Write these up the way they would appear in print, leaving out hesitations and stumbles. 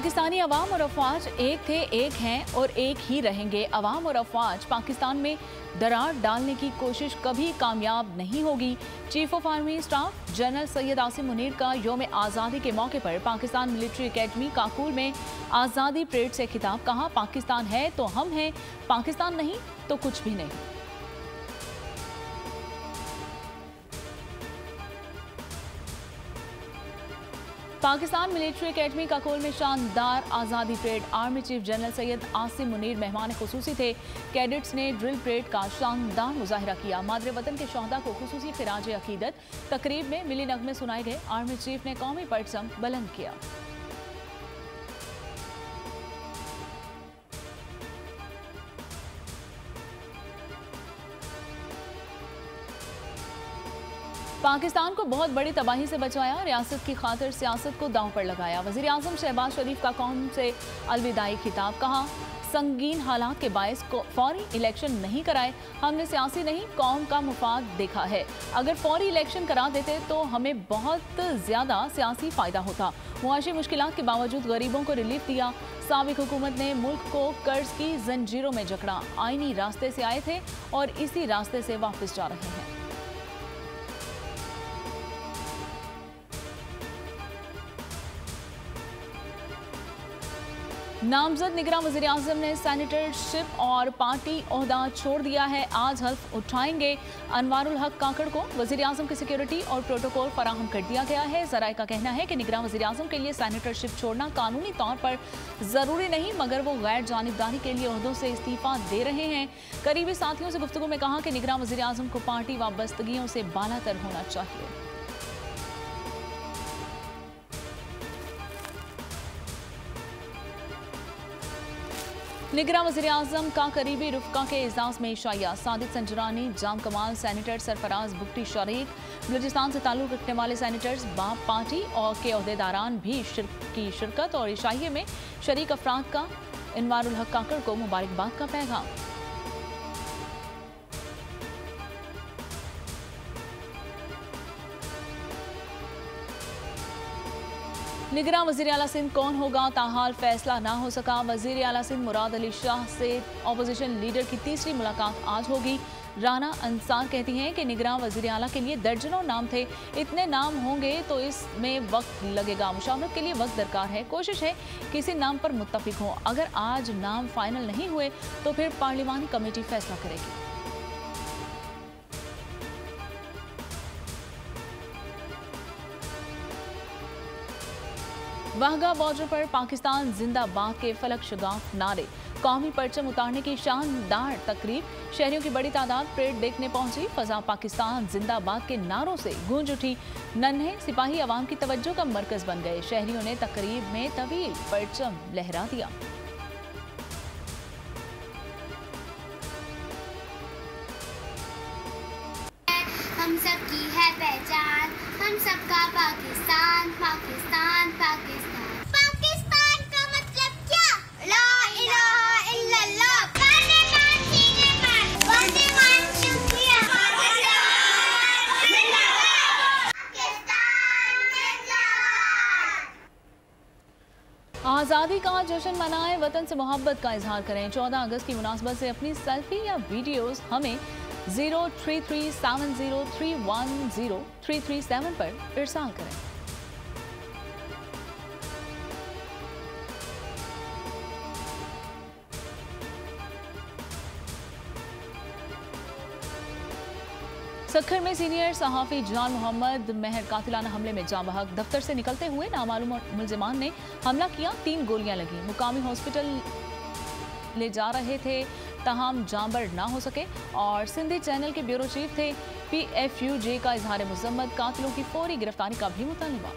पाकिस्तानी अवाम और अफवाज एक थे, एक हैं और एक ही रहेंगे। अवाम और अफवाज पाकिस्तान में दरार डालने की कोशिश कभी कामयाब नहीं होगी। Chief of army staff general Syed Asim Munir का यौम आज़ादी के मौके पर पाकिस्तान मिलिट्री एकेडमी काकुल में आज़ादी परेड से खिताब। कहा, पाकिस्तान है तो हम हैं, पाकिस्तान नहीं तो कुछ भी नहीं। पाकिस्तान मिलिट्री एकेडमी काकुल में शानदार आज़ादी parade. Army chief general Syed Asim Munir मेहमान खुसूसी थे। कैडेट्स ने ड्रिल परेड का शानदार मुजाहिरा किया। मादरे वतन के शोहदा को खुसूसी खिराज अकीदत। तकरीब में मिली नगमे सुनाए गए। आर्मी चीफ ने कौमी परचम बुलंद किया। पाकिस्तान को बहुत बड़ी तबाही से बचाया, रियासत की खातिर सियासत को दांव पर लगाया। वज़ीर आज़म शहबाज शरीफ का कौम से अलविदाई खिताब। कहा, संगीन हालात के बायस फौरी इलेक्शन नहीं कराए, हमने सियासी नहीं कौम का मुफाद देखा है। अगर फौरी इलेक्शन करा देते तो हमें बहुत ज़्यादा सियासी फ़ायदा होता। मुआशी मुश्किलात के बावजूद गरीबों को रिलीफ दिया। साबिक हुकूमत ने मुल्क को कर्ज की जंजीरों में जकड़ा। आईनी रास्ते से आए थे और इसी रास्ते से वापस जा रहे हैं। नामजद निगरान वज़ीर आज़म ने सैनिटरशिप और पार्टी ओहदा छोड़ दिया है। आज हल्फ उठाएंगे। अनवारुल हक काकड़ को वज़ीर आज़म की सिक्योरिटी और प्रोटोकॉल फराहम कर दिया गया है। ज़राए का कहना है कि निगरान वज़ीर आज़म के लिए सैनिटरशिप छोड़ना कानूनी तौर पर ज़रूरी नहीं, मगर वो गैर जानिबदारी के लिए ओहदों से इस्तीफ़ा दे रहे हैं। करीबी साथियों से गुफ्तगू में कहा कि निगरान वज़ीर आज़म को पार्टी वाबस्तगियों से बालातर होना चाहिए। निगरान वज़ीर आज़म का करीबी रुफ़का के एजाज़ में शाया। सादिक संजरानी, जाम कमाल, सैनिटर सरफराज बुगटी शरीक, बलूचिस्तान से ताल्लुक़ रखने वाले सैनिटर्स, बाप पार्टी और के अहदेदारान भी की शिरकत और इशाइये में शरीक अफराद का अनवारुल हक काकड़ को मुबारकबाद का पैगाम। निगरान वज़ीर आला सिंध कौन होगा, ताहाल फैसला ना हो सका। वज़ीर आला सिंध मुराद अली शाह से अपोजिशन लीडर की तीसरी मुलाकात आज होगी। राना अंसार कहती हैं कि निगरान वज़ीर आला के लिए दर्जनों नाम थे, इतने नाम होंगे तो इसमें वक्त लगेगा। मुशावरत के लिए वक्त दरकार है। कोशिश है किसी नाम पर मुत्तफिक हो। अगर आज नाम फाइनल नहीं हुए तो फिर पार्लिमानी कमेटी फैसला करेगी। वाहगा बॉर्डर पर पाकिस्तान जिंदाबाद के फलक शगाफ नारे। कौमी परचम उतारने की शानदार तकरीब। शहरियों की बड़ी तादाद परेड देखने पहुंची। फजा पाकिस्तान जिंदाबाद के नारों से गूंज उठी। नन्हे सिपाही अवाम की तवज्जो का मरकज बन गए। शहरियों ने तकरीब में तवील परचम लहरा दिया। हम सब की है पहचान, हम सबका पाकिस्तान, पाकिस्तान, पाकिस्तान। पाकिस्तान का मतलब क्या? ला इलाहा इल्लल्लाह। पाकिस्तान सीने पर वंदे मातरम। शुक्रिया। पाकिस्तान जिंदाबाद, पाकिस्तान जिंदाबाद। आज़ादी का जश्न मनाएं, वतन से मोहब्बत का इजहार करें। 14 अगस्त की मुनासबत से अपनी सेल्फी या वीडियोस हमें 0337031037 पर इरसाल करें। सखर में सीनियर सहाफ़ी जान मोहम्मद महर कातिलाना हमले में जाँ बहक। दफ्तर से निकलते हुए नामालूम मुल्जिमान ने हमला किया, 3 गोलियां लगी। मुकामी हॉस्पिटल ले जा रहे थे, तहाम जांबर ना हो सके। और सिंधी चैनल के ब्यूरो चीफ थे। PFUJ का इजहार मुज़म्मत। कातिलों की फौरी गिरफ्तारी का भी मुतालबा।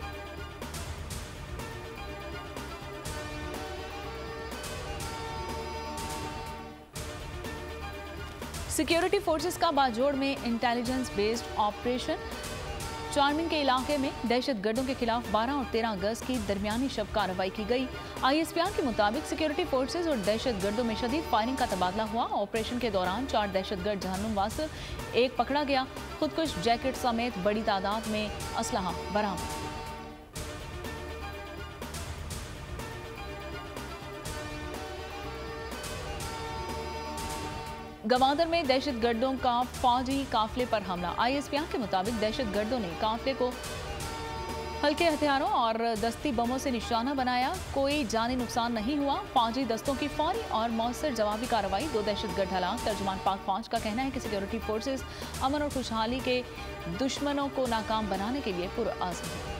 सिक्योरिटी फोर्सेस का बाजोड़ में इंटेलिजेंस बेस्ड ऑपरेशन। चार्मिंग के इलाके में दहशतगर्दों के खिलाफ 12 और 13 अगस्त की दरमियानी शब कार्रवाई की गई। ISPR के मुताबिक सिक्योरिटी फोर्सेज और दहशतगर्दों में शदीद फायरिंग का तबादला हुआ। ऑपरेशन के दौरान 4 दहशतगर्द जहन्नुम वासिल, 1 पकड़ा गया। खुदकुश जैकेट समेत बड़ी तादाद में असलहा बरामद। गवादर में दहशतगर्दों का फौजी काफिले पर हमला। ISPR के मुताबिक दहशतगर्दों ने काफिले को हल्के हथियारों और दस्ती बमों से निशाना बनाया। कोई जानी नुकसान नहीं हुआ। फौजी दस्तों की फौरी और मौसर जवाबी कार्रवाई, 2 दहशतगर्द हलाक। तर्जुमान पाक फौज का कहना है कि सिक्योरिटी फोर्सेस अमन और खुशहाली के दुश्मनों को नाकाम बनाने के लिए पुरअज़्म है।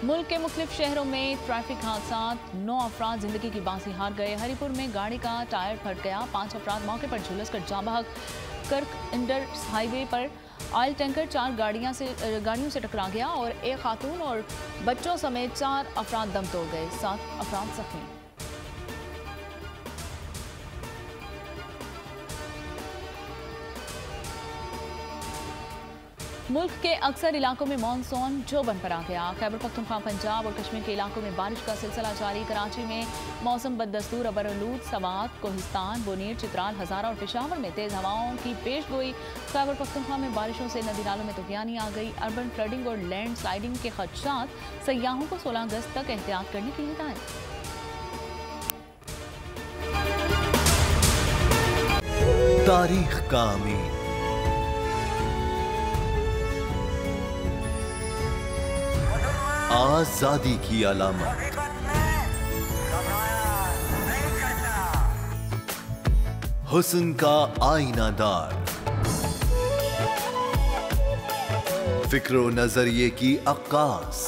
मुल्क के मुख्तलिफ शहरों में ट्रैफिक हादसा, 9 अफराद जिंदगी की बाजी हार गए। हरिपुर में गाड़ी का टायर फट गया, 5 अफराद मौके पर झुलस कर जाँ बहक। कर्क इंडस हाईवे पर ऑयल टैंकर 4 गाड़ियों से टकरा गया और एक खातून और बच्चों समेत 4 अफराद दम तोड़ गए, 7 अफराद जख्मी। मुल्क के अक्सर इलाकों में मानसून जोबन पर आ गया। खैबर पख्तूनख्वा, पंजाब और कश्मीर के इलाकों में बारिश का सिलसिला जारी। कराची में मौसम बददस्तूर, अबरआलूद, सवात, कोहिस्तान, बोनीर, चित्राल, हज़ारा और पेशावर में तेज़ हवाओं की पेश गोई। खैबर पख्तूनख्वा में बारिशों से नदी नालों में तूफ़ानी आ गई। अर्बन फ्लडिंग और लैंड स्लाइडिंग के खदशात, सयाहों को 16 अगस्त तक एहतियात करने की हिदायत। तारीख का अमीर, आजादी की अलामत, हुस्न का आईनादार, फिक्र व नजरिए की अक्कास,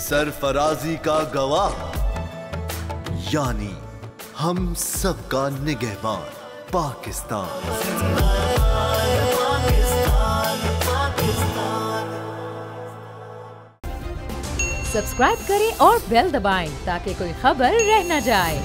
सरफराजी का गवाह, यानी हम सबका निगहबान पाकिस्तान। सब्सक्राइब करें और बेल दबाएं ताकि कोई खबर रह न जाए।